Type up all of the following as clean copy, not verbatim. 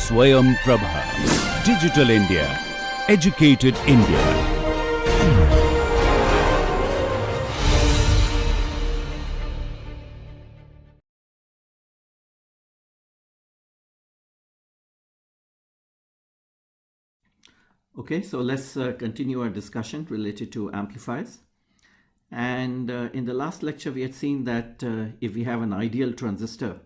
Swayam Prabha. Digital India. Educated India. Okay, so let's continue our discussion related to amplifiers. And in the last lecture, we had seen that if we have an ideal transistor,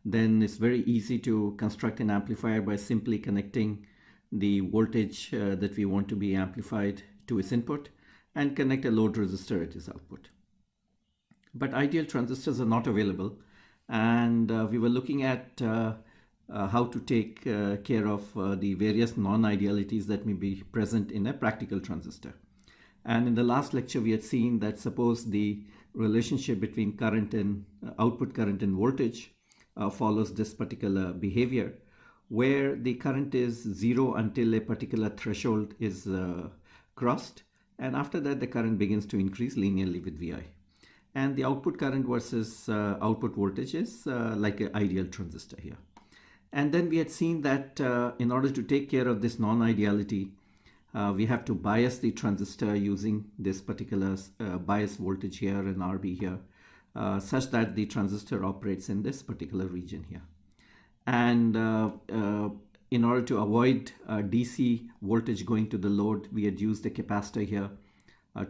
then it's very easy to construct an amplifier by simply connecting the voltage that we want to be amplified to its input and connect a load resistor at its output. But ideal transistors are not available, and we were looking at how to take care of the various non-idealities that may be present in a practical transistor. And in the last lecture, we had seen that suppose the relationship between current and output current and voltage follows this particular behavior, where the current is zero until a particular threshold is crossed, and after that the current begins to increase linearly with Vi. And the output current versus output voltage is like an ideal transistor here. And then we had seen that in order to take care of this non-ideality, we have to bias the transistor using this particular bias voltage here and RB here, such that the transistor operates in this particular region here. And in order to avoid DC voltage going to the load, we had used a capacitor here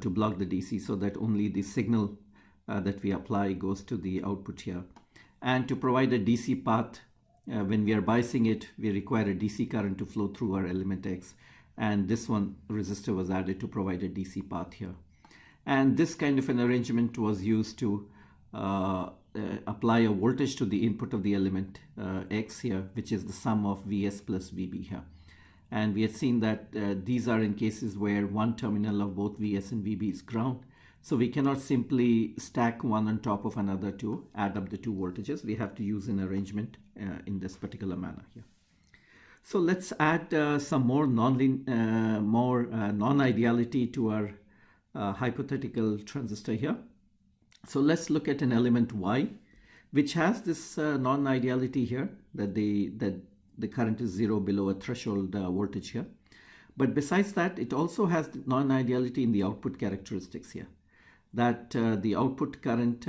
to block the DC so that only the signal that we apply goes to the output here. And to provide a DC path, when we are biasing it, we require a DC current to flow through our element X. And this one resistor was added to provide a DC path here. And this kind of an arrangement was used to apply a voltage to the input of the element X here, which is the sum of Vs plus Vb here. And we had seen that these are in cases where one terminal of both Vs and Vb is ground. So we cannot simply stack one on top of another to add up the two voltages. We have to use an arrangement in this particular manner here. So let's add some more non-ideality to our hypothetical transistor here. So let's look at an element Y, which has this non-ideality here, that the current is zero below a threshold voltage here. But besides that, it also has non-ideality in the output characteristics here, that the output current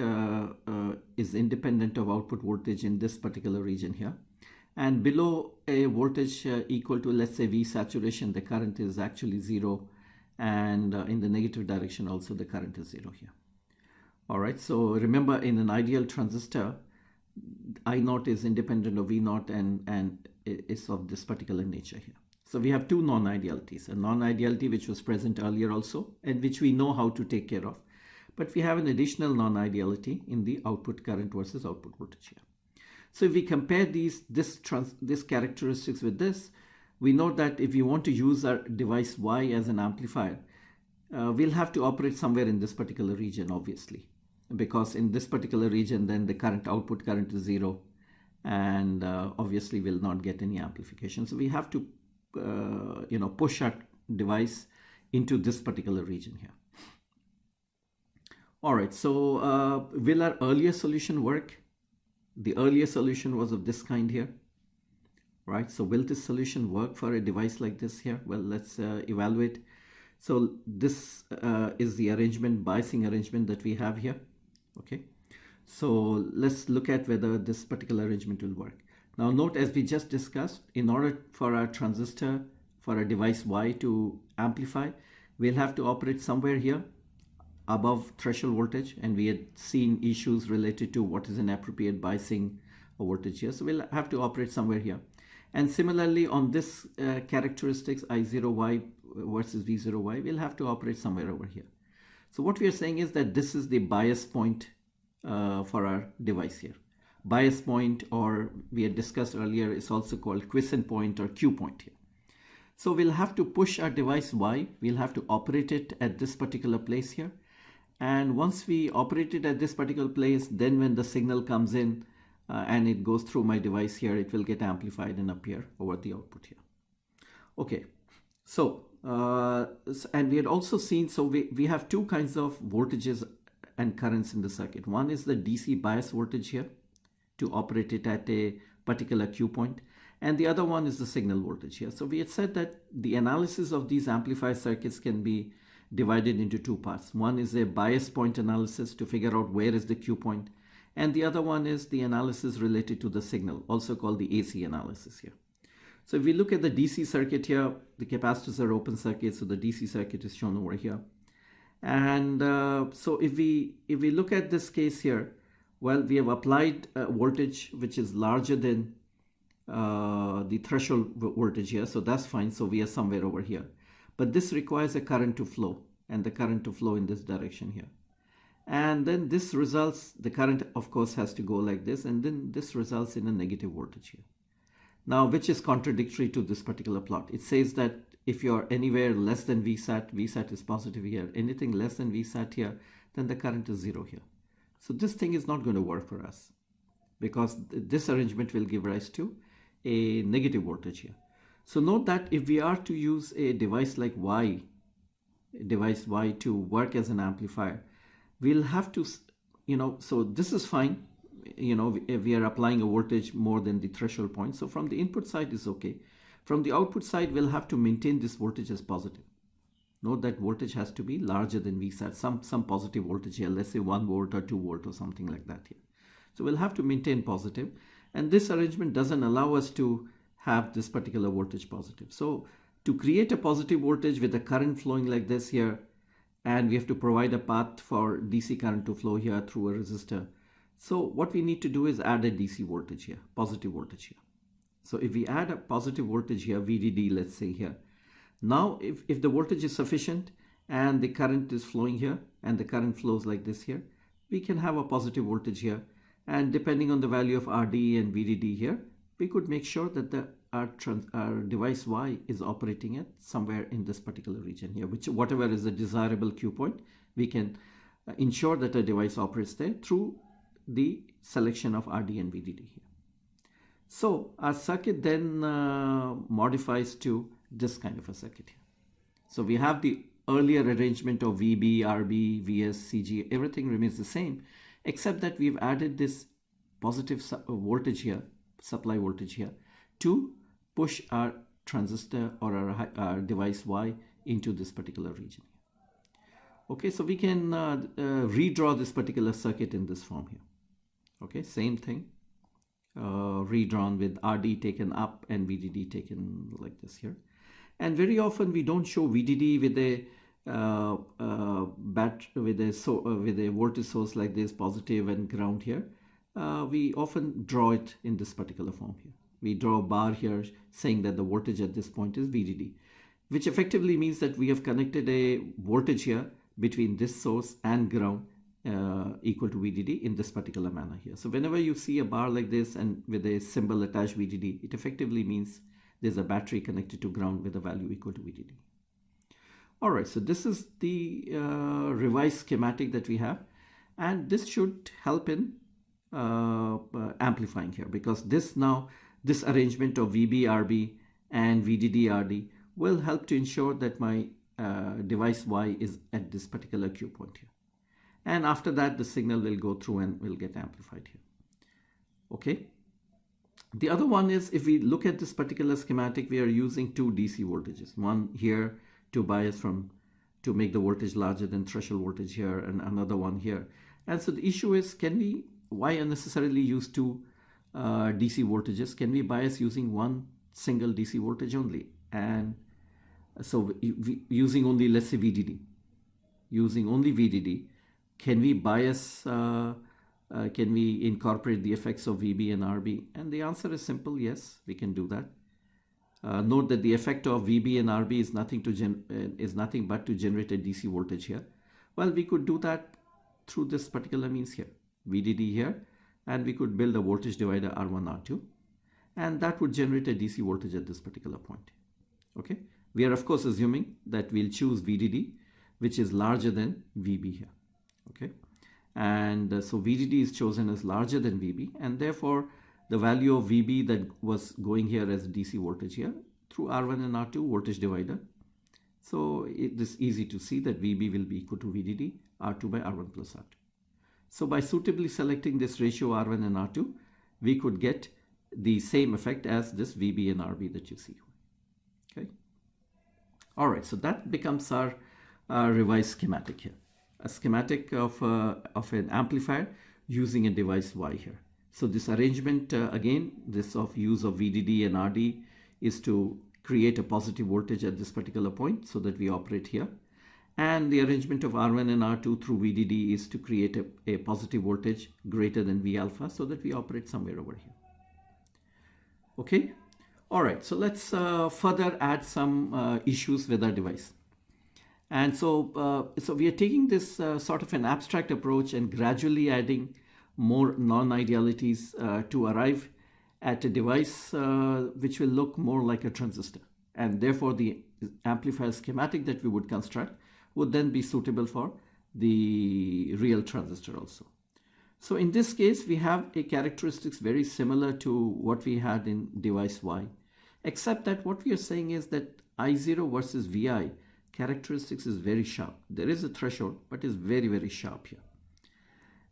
is independent of output voltage in this particular region here. And below a voltage equal to, let's say, V saturation, the current is actually zero. And in the negative direction also, the current is zero here. All right, so remember, in an ideal transistor, I naught is independent of V naught and is of this particular nature here. So we have two non-idealities, a non-ideality which was present earlier also, and which we know how to take care of. But we have an additional non-ideality in the output current versus output voltage here. So if we compare this characteristics with this, we know that if we want to use our device Y as an amplifier, we'll have to operate somewhere in this particular region, obviously, because in this particular region, then the current output current is zero, and obviously will not get any amplification. So we have to, push our device into this particular region here. All right, so will our earlier solution work? The earlier solution was of this kind here, right? So will this solution work for a device like this here? Well, let's evaluate. So this is the arrangement, biasing arrangement that we have here, okay? So let's look at whether this particular arrangement will work. Now note, as we just discussed, in order for our transistor, for a device Y to amplify, we'll have to operate somewhere here above threshold voltage, and we had seen issues related to what is an appropriate biasing of voltage here. So we'll have to operate somewhere here. And similarly, on this characteristics I0Y versus V0Y, we'll have to operate somewhere over here. So what we are saying is that this is the bias point for our device here. Bias point, or we had discussed earlier, is also called quiescent point or Q point here. So we'll have to push our device Y. We'll have to operate it at this particular place here. And once we operate it at this particular place, then when the signal comes in and it goes through my device here, it will get amplified and appear over the output here. Okay, so, and we had also seen, so we have two kinds of voltages and currents in the circuit. One is the DC bias voltage here to operate it at a particular Q point. and the other one is the signal voltage here. So we had said that the analysis of these amplifier circuits can be divided into two parts. One is a bias point analysis to figure out where is the Q point, and the other one is the analysis related to the signal, also called the AC analysis here. So if we look at the DC circuit here, the capacitors are open circuits, so the DC circuit is shown over here. And so if we look at this case here, well, we have applied voltage which is larger than the threshold voltage here, so that's fine. So we are somewhere over here, but this requires a current to flow, and the current to flow in this direction here. And then this results, the current of course has to go like this, and then this results in a negative voltage here. Now, which is contradictory to this particular plot. It says that if you're anywhere less than VSAT is positive here, anything less than VSAT here, then the current is zero here. So this thing is not going to work for us, because this arrangement will give rise to a negative voltage here. So note that if we are to use a device like device Y to work as an amplifier, we'll have to, so this is fine. If we are applying a voltage more than the threshold point. So from the input side is okay. From the output side, we'll have to maintain this voltage as positive. Note that voltage has to be larger than VSAT, some positive voltage here, let's say 1 volt or 2 volt or something like that here. So we'll have to maintain positive, and this arrangement doesn't allow us to have this particular voltage positive. So to create a positive voltage with a current flowing like this here, and we have to provide a path for DC current to flow here through a resistor. So what we need to do is add a DC voltage here, positive voltage here. So if we add a positive voltage here, VDD, let's say here. Now, if the voltage is sufficient and the current is flowing here and the current flows like this here, we can have a positive voltage here. And depending on the value of RD and VDD here, we could make sure that our device Y is operating at somewhere in this particular region here, whatever is the desirable Q point, we can ensure that a device operates there through the selection of RD and VDD here. So our circuit then modifies to this kind of a circuit here. So we have the earlier arrangement of VB, RB, VS, CG, everything remains the same, except that we've added this positive voltage here, supply voltage here, to push our transistor or our device Y into this particular region. Okay, so we can redraw this particular circuit in this form here. Okay, same thing, redrawn with RD taken up and VDD taken like this here. And very often we don't show VDD with a with a voltage source like this, positive and ground here. We often draw it in this particular form here. We draw a bar here saying that the voltage at this point is VDD, which effectively means that we have connected a voltage here between this source and ground equal to VDD in this particular manner here. So whenever you see a bar like this and with a symbol attached VDD, it effectively means there's a battery connected to ground with a value equal to VDD. All right, so this is the revised schematic that we have, and this should help in amplifying here, because this arrangement of VB, RB and VDD, RD will help to ensure that my device Y is at this particular Q point here. And after that, the signal will go through and will get amplified here. Okay. The other one is, if we look at this particular schematic, we are using two DC voltages. One here to bias to make the voltage larger than threshold voltage here, and another one here. And so the issue is, why unnecessarily use two DC voltages? Can we bias using one single DC voltage only? And so using only, let's say VDD, using only VDD, can we bias, can we incorporate the effects of VB and RB? And the answer is simple, yes, we can do that. Note that the effect of VB and RB is nothing but to generate a DC voltage here. Well, we could do that through this particular means here, VDD here, and we could build a voltage divider R1, R2, and that would generate a DC voltage at this particular point. Okay, we are of course assuming that we'll choose VDD, which is larger than VB here. Okay, and so VDD is chosen as larger than VB, and therefore the value of VB that was going here as DC voltage here through R1 and R2 voltage divider. So it is easy to see that VB will be equal to VDD, R2 by R1 plus R2. So by suitably selecting this ratio R1 and R2, we could get the same effect as this VB and RB that you see. Okay. All right, so that becomes our revised schematic here. A schematic of an amplifier using a device Y here. So this arrangement, again, this of use of VDD and RD is to create a positive voltage at this particular point so that we operate here. And the arrangement of R1 and R2 through VDD is to create a positive voltage greater than V alpha so that we operate somewhere over here. Okay. All right. So let's further add some issues with our device. And so we are taking this sort of an abstract approach and gradually adding more non-idealities to arrive at a device which will look more like a transistor. And therefore, the amplifier schematic that we would construct would then be suitable for the real transistor also. So in this case, we have a characteristics very similar to what we had in device Y, except that what we are saying is that I0 versus Vi characteristics is very sharp. There is a threshold, but it's very, very sharp here.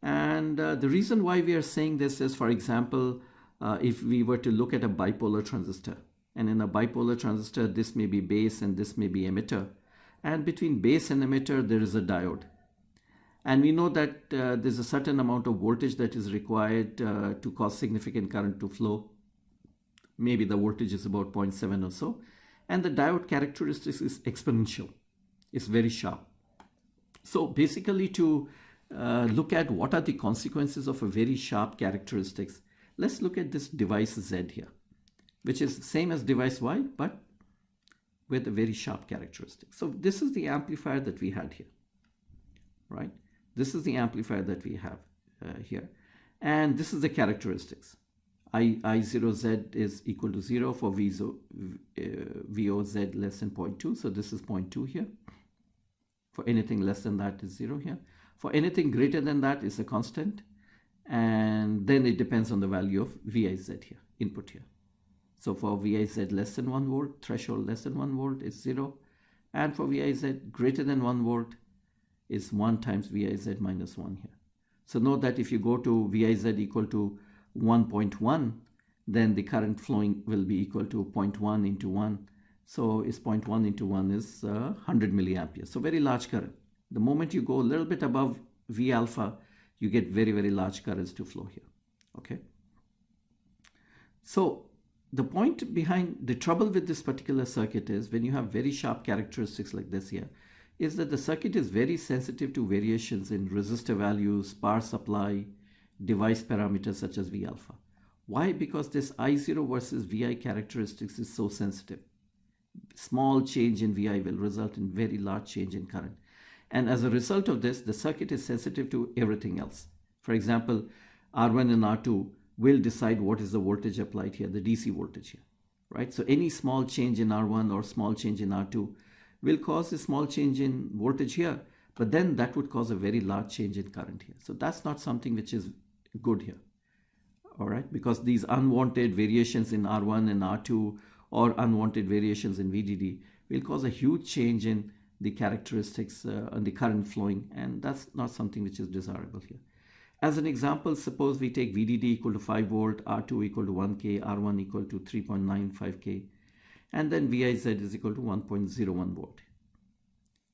And the reason why we are saying this is, for example, if we were to look at a bipolar transistor, and in a bipolar transistor, this may be base and this may be emitter. And between base and emitter, there is a diode. And we know that there's a certain amount of voltage that is required to cause significant current to flow. Maybe the voltage is about 0.7 or so. And the diode characteristics is exponential. It's very sharp. So basically to look at what are the consequences of a very sharp characteristics, let's look at this device Z here, which is the same as device Y, but with a very sharp characteristic. So this is the amplifier that we had here, right? This is the amplifier that we have here. And this is the characteristics. I0Z is equal to 0 for VOZ less than 0.2. So this is 0.2 here. For anything less than that is 0 here. For anything greater than that is a constant. And then it depends on the value of VIZ here, input here. So for VIZ less than 1 volt, threshold less than 1 volt is 0. And for VIZ greater than 1 volt is 1 times VIZ minus 1 here. So note that if you go to VIZ equal to 1.1, then the current flowing will be equal to 0.1 into 1. So is 0.1 into 1 is 100 milliamperes. So very large current. The moment you go a little bit above V alpha, you get very, very large currents to flow here. Okay. So the point behind the trouble with this particular circuit is when you have very sharp characteristics like this here, is that the circuit is very sensitive to variations in resistor values, power supply, device parameters such as V alpha. Why? Because this I0 versus Vi characteristics is so sensitive. Small change in Vi will result in very large change in current. And as a result of this, the circuit is sensitive to everything else. For example, R1 and R2 will decide what is the voltage applied here, the DC voltage here, right? So any small change in R1 or small change in R2 will cause a small change in voltage here, but then that would cause a very large change in current here. So that's not something which is good here, all right? Because these unwanted variations in R1 and R2 or unwanted variations in VDD will cause a huge change in the characteristics and the current flowing, and that's not something which is desirable here. As an example, suppose we take VDD equal to 5 volt, R2 equal to 1K, R1 equal to 3.95K, and then VIZ is equal to 1.01 volt.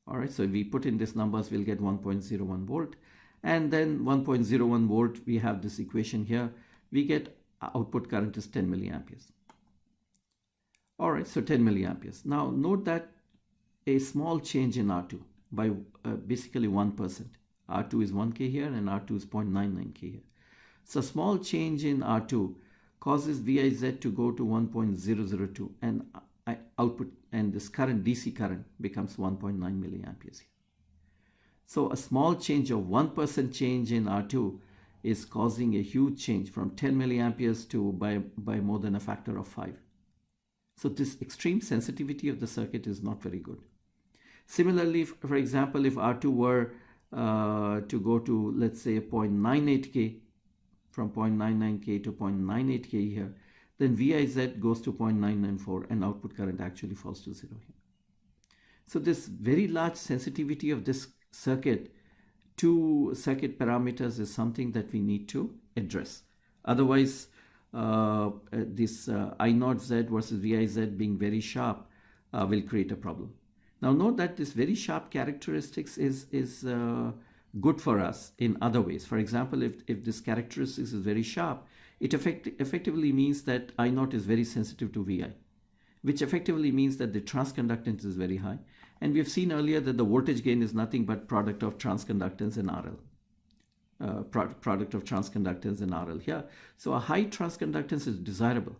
All right, so if we put in these numbers, we'll get 1.01 volt. And then 1.01 volt, we have this equation here. We get output current is 10 milliamperes. All right, so 10 milliamperes. Now note that a small change in R2 by basically 1%. R2 is 1K here and R2 is 0.99K here. So small change in R2 causes VIZ to go to 1.002 and output, and this current, DC current, becomes 1.9 milliamperes here. So a small change of 1% change in R2 is causing a huge change from 10 milliamperes to by more than a factor of 5. So this extreme sensitivity of the circuit is not very good. Similarly, for example, if R2 were to go to, let's say, 0.98K, from 0.99K to 0.98K here, then VIZ goes to 0.994 and output current actually falls to 0 here. So this very large sensitivity of this circuit to circuit parameters is something that we need to address. Otherwise, this I naught Z versus VIZ being very sharp will create a problem. Now note that this very sharp characteristics is good for us in other ways. For example, if this characteristics is very sharp, it effectively means that I naught is very sensitive to VI, which effectively means that the transconductance is very high. And we have seen earlier that the voltage gain is nothing but product of transconductance and RL. Product of transconductance and RL here. So a high transconductance is desirable,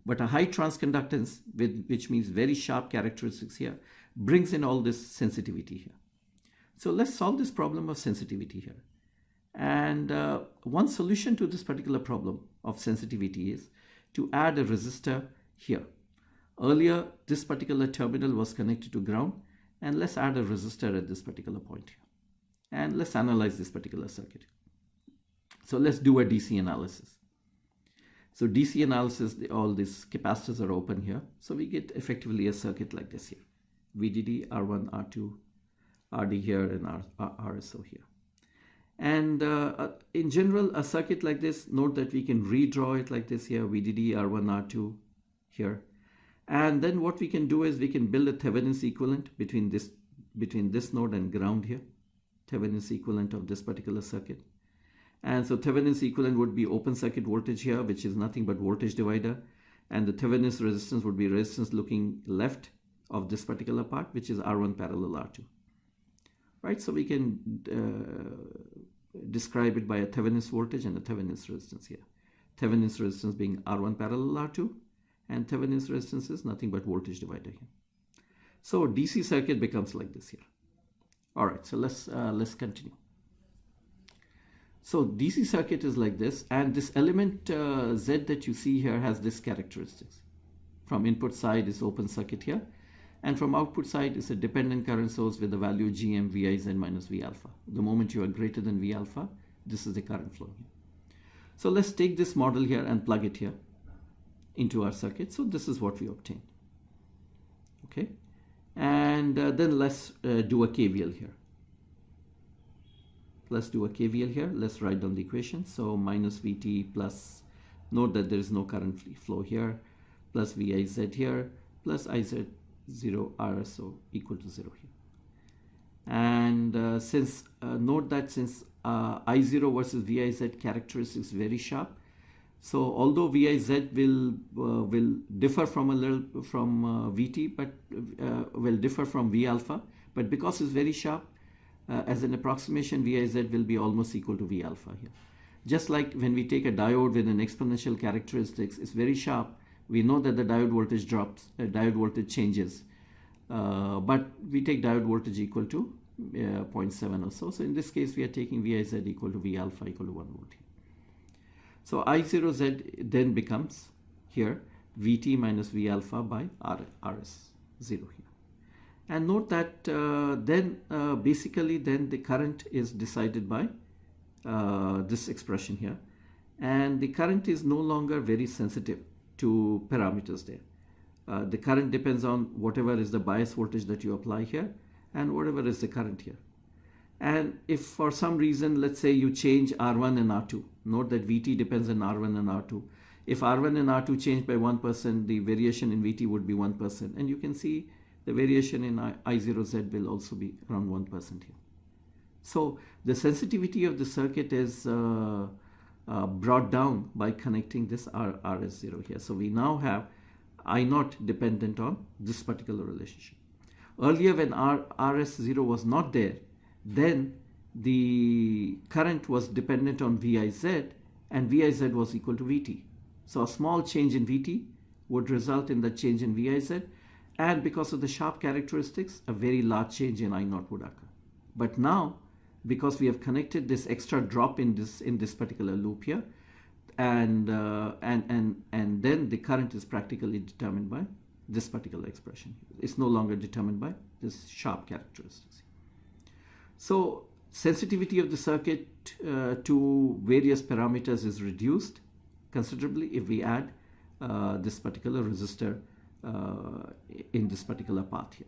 but a high transconductance, which means very sharp characteristics here, brings in all this sensitivity here. So let's solve this problem of sensitivity here. And one solution to this particular problem of sensitivity is to add a resistor here. Earlier, this particular terminal was connected to ground, and let's add a resistor at this particular point here. And let's analyze this particular circuit. So let's do a DC analysis. So DC analysis, all these capacitors are open here. So we get effectively a circuit like this here. VDD, R1, R2, RD here, and RSO here. And in general, a circuit like this, note that we can redraw it like this here, VDD, R1, R2 here. And then what we can do is we can build a Thevenin's equivalent between this node and ground here. Thevenin's equivalent of this particular circuit. And so Thevenin's equivalent would be open circuit voltage here, which is nothing but voltage divider. And the Thevenin's resistance would be resistance looking left of this particular part, which is R1 parallel R2. Right, so we can describe it by a Thevenin's voltage and a Thevenin's resistance here. Thevenin's resistance being R1 parallel R2, and Thevenin's resistance is nothing but voltage divider here. So DC circuit becomes like this here. All right, so let's continue. So DC circuit is like this, and this element Z that you see here has this characteristics. From input side is open circuit here, and from output side is a dependent current source with the value Gm VIZ minus V alpha. The moment you are greater than V alpha, this is the current flow here. So let's take this model here and plug it here into our circuit. So this is what we obtain. Okay. And then let's do a KVL here. Let's do a KVL here. Let's write down the equation. So minus Vt plus, note that there is no current flow here, plus Viz here, plus Iz0 RSO equal to 0 here. And note that since I0 versus Viz characteristics is very sharp, so although Viz will differ from Vt, but will differ from V alpha, but because it's very sharp, as an approximation, Viz will be almost equal to V alpha here. Just like when we take a diode with an exponential characteristics, it's very sharp. We know that the diode voltage drops, diode voltage changes, but we take diode voltage equal to 0.7 or so. So in this case, we are taking Viz equal to V alpha equal to 1 volt here. So I0Z then becomes here Vt minus V alpha by Rs0 here. And note that basically then the current is decided by this expression here. And the current is no longer very sensitive to parameters there. The current depends on whatever is the bias voltage that you apply here and whatever is the current here. And if for some reason, let's say you change R1 and R2, note that Vt depends on R1 and R2. If R1 and R2 change by 1%, the variation in Vt would be 1%. And you can see the variation in I0Z will also be around 1% here. So the sensitivity of the circuit is brought down by connecting this RS0 here. So we now have I0 dependent on this particular relationship. Earlier when RS0 was not there, then the current was dependent on Viz and Viz was equal to Vt. So a small change in Vt would result in the change in Viz, and because of the sharp characteristics, a very large change in I0 would occur. But now, because we have connected this extra drop in this particular loop here, and then the current is practically determined by this particular expression. It's no longer determined by this sharp characteristics. So sensitivity of the circuit to various parameters is reduced considerably if we add this particular resistor in this particular path here.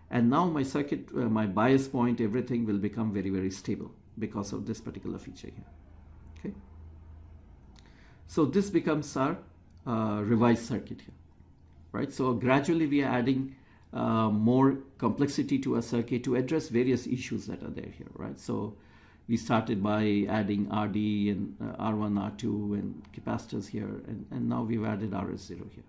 And now my circuit, my bias point, everything will become very, very stable because of this particular feature here. Okay. So this becomes our revised circuit here, right? So gradually we are adding more complexity to a circuit to address various issues that are there here, right? So we started by adding RD and R1, R2 and capacitors here, and now we've added RS0 here.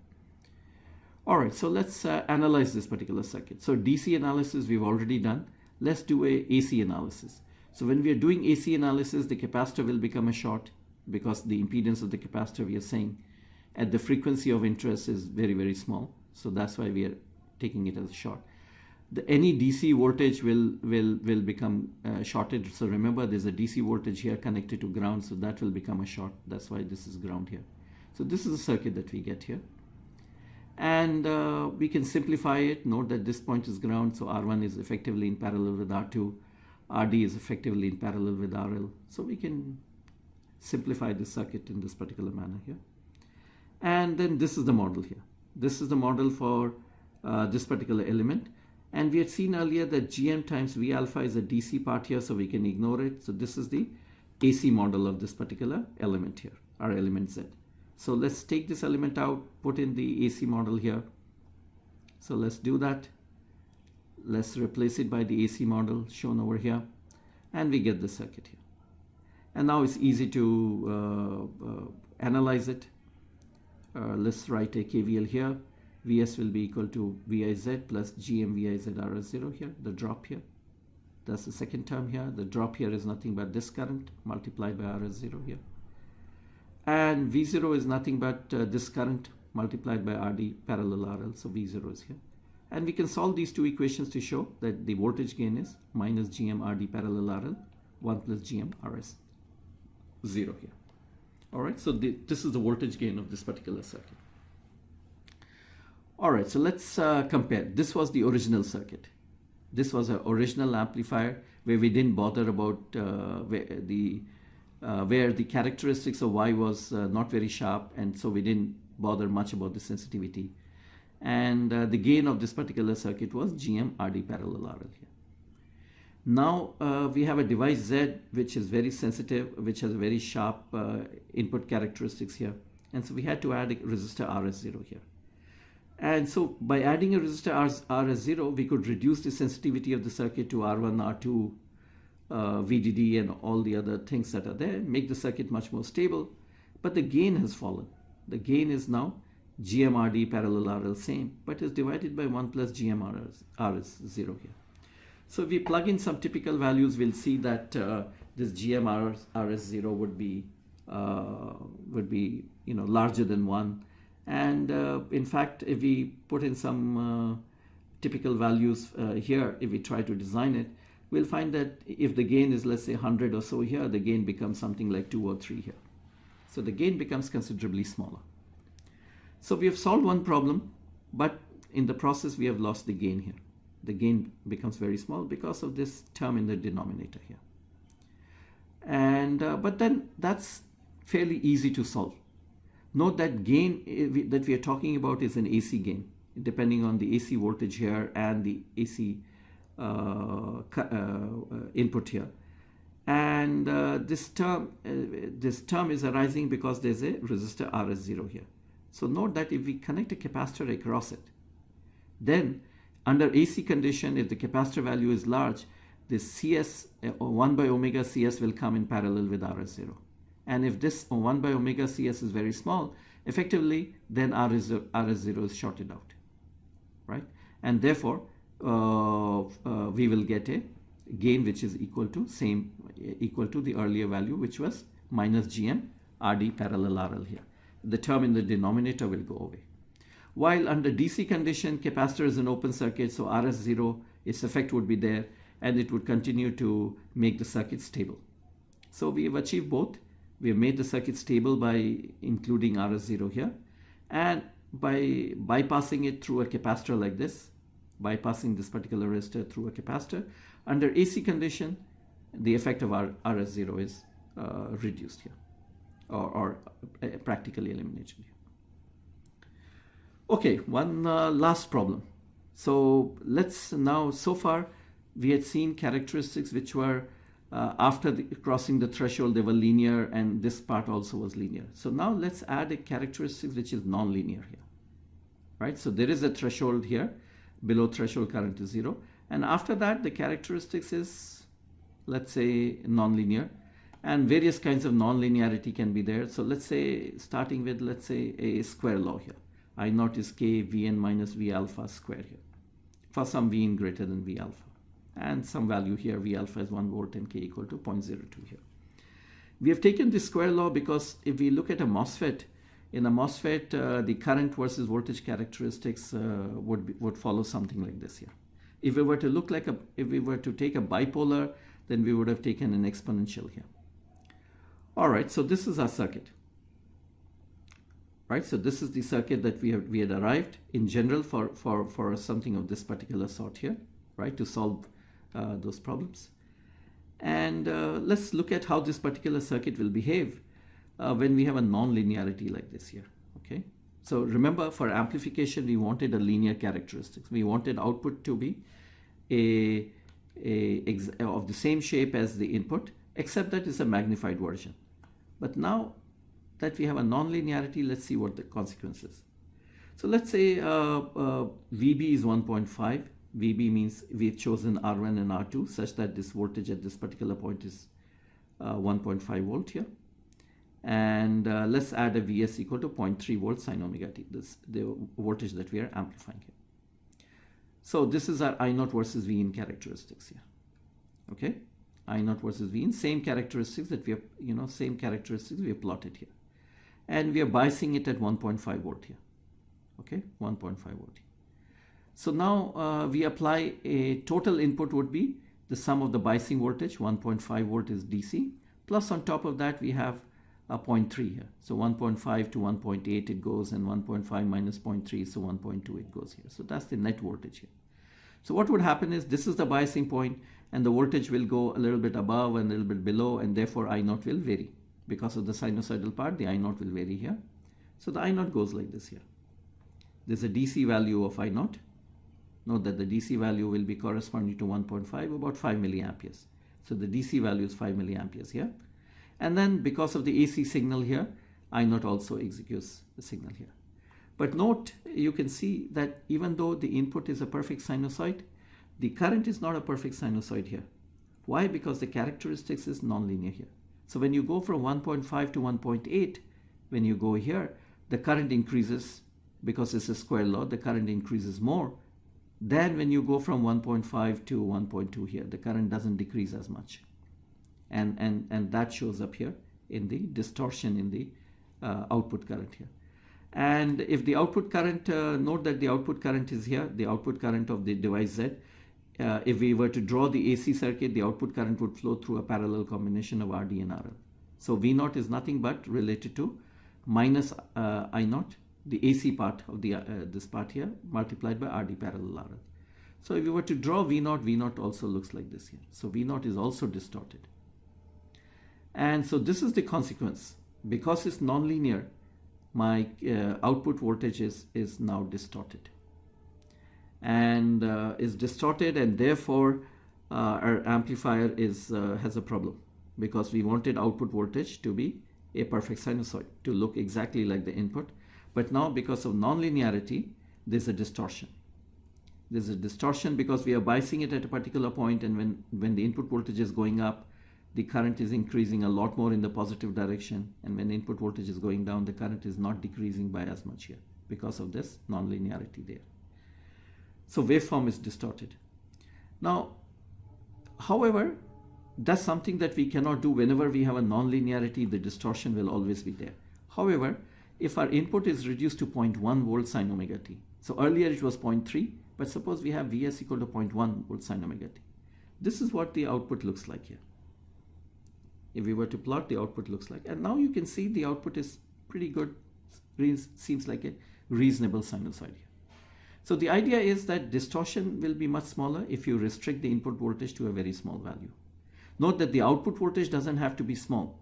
All right, so let's analyze this particular circuit. So DC analysis we've already done. Let's do a AC analysis. So when we are doing AC analysis, the capacitor will become a short because the impedance of the capacitor, we are saying at the frequency of interest, is very, very small. So that's why we are taking it as a short. Any DC voltage will become shorted. So remember, there's a DC voltage here connected to ground, so that will become a short. That's why this is ground here. So this is a circuit that we get here. And we can simplify it. Note that this point is ground, so R1 is effectively in parallel with R2. RD is effectively in parallel with RL. So we can simplify this circuit in this particular manner here. And then this is the model here. This is the model for this particular element. And we had seen earlier that GM times V alpha is a DC part here, so we can ignore it. So this is the AC model of this particular element here, our element Z. So let's take this element out, put in the AC model here. So let's do that. Let's replace it by the AC model shown over here. And we get the circuit here. And now it's easy to analyze it. Let's write a KVL here. Vs will be equal to Viz plus Gm Viz Rs0 here, the drop here. That's the second term here. The drop here is nothing but this current multiplied by Rs0 here. And V0 is nothing but this current multiplied by Rd parallel RL, so V0 is here. And we can solve these two equations to show that the voltage gain is minus Gm Rd parallel RL, 1 plus Gm Rs0 here. All right, so this is the voltage gain of this particular circuit. All right, so let's compare. This was the original circuit. This was an original amplifier where we didn't bother about where the characteristics of Y was not very sharp, and so we didn't bother much about the sensitivity. And the gain of this particular circuit was Gm Rd parallel RL here. Now we have a device Z which is very sensitive, which has very sharp input characteristics here. And so we had to add a resistor Rs0 here. And so by adding a resistor Rs0, we could reduce the sensitivity of the circuit to R1, R2, VDD and all the other things that are there, make the circuit much more stable. But the gain has fallen. The gain is now Gm Rd parallel RL same, but is divided by 1 plus Gm Rs0 here. So if we plug in some typical values, we'll see that this Gm Rs0 would be larger than 1. And in fact, if we put in some typical values here, if we try to design it, we'll find that if the gain is, let's say, 100 or so here, the gain becomes something like 2 or 3 here. So the gain becomes considerably smaller. So we have solved one problem, but in the process, we have lost the gain here. The gain becomes very small because of this term in the denominator here. And but then that's fairly easy to solve. Note that gain that we are talking about is an AC gain, depending on the AC voltage here and the AC input here. And this term is arising because there's a resistor Rs0 here. So note that if we connect a capacitor across it, then under AC condition, if the capacitor value is large, this Cs, 1 by omega Cs will come in parallel with Rs0. And if this 1 by omega Cs is very small, effectively, then Rs0 is shorted out, right? And therefore, we will get a gain which is equal to the earlier value, which was minus Gm Rd parallel RL here. The term in the denominator will go away. While under DC condition, capacitor is an open circuit, so Rs0, its effect would be there, and it would continue to make the circuit stable. So we have achieved both. We have made the circuit stable by including Rs0 here, and by bypassing it through a capacitor like this, bypassing this particular resistor through a capacitor, under AC condition, the effect of Rs0 is reduced here, or practically eliminated here. Okay, one last problem. So let's now, so far we had seen characteristics which were After crossing the threshold, they were linear, and this part also was linear. So now let's add a characteristic which is non-linear here, right? So there is a threshold here. Below threshold current is 0. And after that, the characteristics is, let's say, non-linear. And various kinds of non-linearity can be there. So let's say, starting with, let's say, a square law here. I naught is k Vn minus V alpha square here, for some Vn greater than V alpha. And some value here, V alpha is 1 volt and k equal to 0.02 here. We have taken this square law because if we look at a MOSFET, in a MOSFET, the current versus voltage characteristics would follow something like this here. If we were to take a bipolar, then we would have taken an exponential here. All right, so this is our circuit. Right, so this is the circuit that we had arrived in general for something of this particular sort here, right, to solve those problems. And let's look at how this particular circuit will behave when we have a non-linearity like this here. Okay, so remember, for amplification we wanted a linear characteristics. We wanted output to be of the same shape as the input, except that it's a magnified version. But now that we have a non-linearity, let's see what the consequence is. So let's say VB is 1.5. VB means we've chosen R1 and R2 such that this voltage at this particular point is 1.5 volt here. And let's add a Vs equal to 0.3 volt sine omega t, this the voltage that we are amplifying here. So this is our I naught versus V in characteristics here. Okay, I naught versus V in, same characteristics that we have, same characteristics we have plotted here. And we are biasing it at 1.5 volt here. Okay, 1.5 volt. So now we apply a total input would be the sum of the biasing voltage, 1.5 volt is DC, plus on top of that we have a 0.3 here. So 1.5 to 1.8 it goes, and 1.5 minus 0.3, so 1.2 it goes here. So that's the net voltage here. So what would happen is, this is the biasing point, and the voltage will go a little bit above and a little bit below, and therefore I naught will vary. Because of the sinusoidal part, the I naught will vary here. So the I naught goes like this here. There's a DC value of I naught. Note that the DC value will be corresponding to 1.5, about 5 milliamperes. So the DC value is 5 milliamperes here. And then because of the AC signal here, I naught also executes the signal here. But note, you can see that even though the input is a perfect sinusoid, the current is not a perfect sinusoid here. Why? Because the characteristics is nonlinear here. So when you go from 1.5 to 1.8, when you go here, the current increases because it's a square law, the current increases more than when you go from 1.5 to 1.2 here. The current doesn't decrease as much. And that shows up here in the distortion in the output current here. And if the output current, note that the output current is here, the output current of the device Z. If we were to draw the AC circuit, the output current would flow through a parallel combination of RD and RL. So V naught is nothing but related to minus I naught, the AC part of the this part here, multiplied by RD parallel RL. So if we were to draw V naught also looks like this here. So V naught is also distorted. And so this is the consequence. Because it's nonlinear, my output voltage is now distorted. And is distorted, and therefore our amplifier has a problem, because we wanted output voltage to be a perfect sinusoid, to look exactly like the input. But now because of nonlinearity, there's a distortion. There's a distortion because we are biasing it at a particular point, and when the input voltage is going up, the current is increasing a lot more in the positive direction, and when input voltage is going down, the current is not decreasing by as much here because of this nonlinearity there. So waveform is distorted. Now, however, that's something that we cannot do. Whenever we have a nonlinearity, the distortion will always be there. However, if our input is reduced to 0.1 volt sine omega t, so earlier it was 0.3, but suppose we have Vs equal to 0.1 volt sine omega t. This is what the output looks like here. If we were to plot, the output looks like, and now you can see the output is pretty good, seems like a reasonable sinusoid here. So the idea is that distortion will be much smaller if you restrict the input voltage to a very small value. Note that the output voltage doesn't have to be small.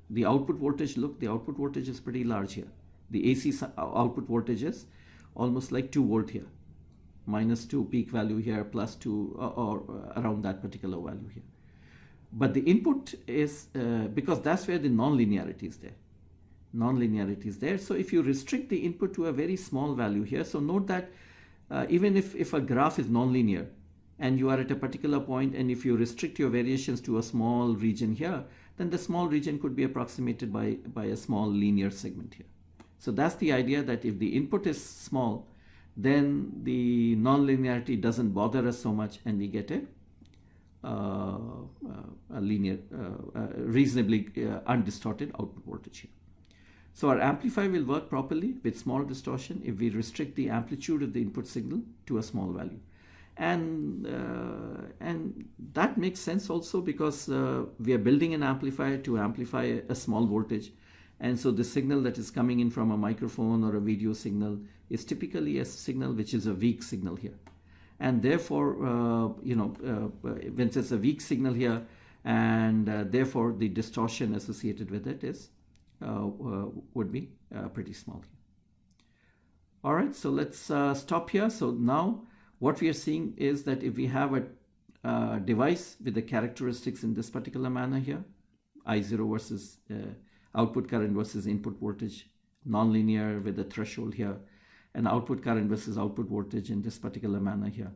The output voltage, look, the output voltage is pretty large here. The AC output voltage is almost like 2 volt here, minus 2 peak value here, plus 2 or around that particular value here. But the input is, because that's where the non-linearity is there. Non-linearity is there. So if you restrict the input to a very small value here, so note that even if a graph is non-linear and you are at a particular point, and if you restrict your variations to a small region here, then the small region could be approximated by a small linear segment here. So that's the idea, that if the input is small, then the non-linearity doesn't bother us so much, and we get a linear, reasonably undistorted output voltage here. So our amplifier will work properly with small distortion if we restrict the amplitude of the input signal to a small value. And that makes sense also, because we are building an amplifier to amplify a small voltage. And so the signal that is coming in from a microphone or a video signal is typically a signal which is a weak signal here. And therefore, when it's a weak signal here, and therefore the distortion associated with it is would be pretty small here. All right, so let's stop here. So now what we are seeing is that if we have a device with the characteristics in this particular manner here, I0 versus output current versus input voltage, nonlinear with a threshold here, and output current versus output voltage in this particular manner here.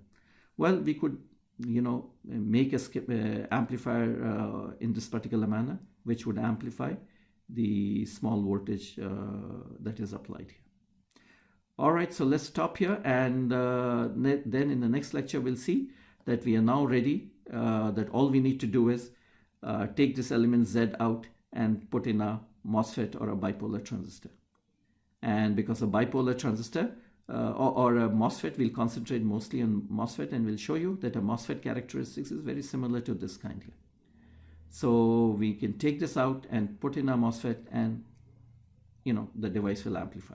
Well, we could, make a amplifier in this particular manner, which would amplify the small voltage that is applied here. All right, so let's stop here, and then in the next lecture we'll see that we are now ready, that all we need to do is take this element Z out and put in a MOSFET or a bipolar transistor. And because a bipolar transistor or a MOSFET, we'll concentrate mostly on MOSFET, and we'll show you that a MOSFET characteristics is very similar to this kind here. So we can take this out and put in a MOSFET, and the device will amplify.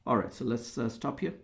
All right, so let's stop here.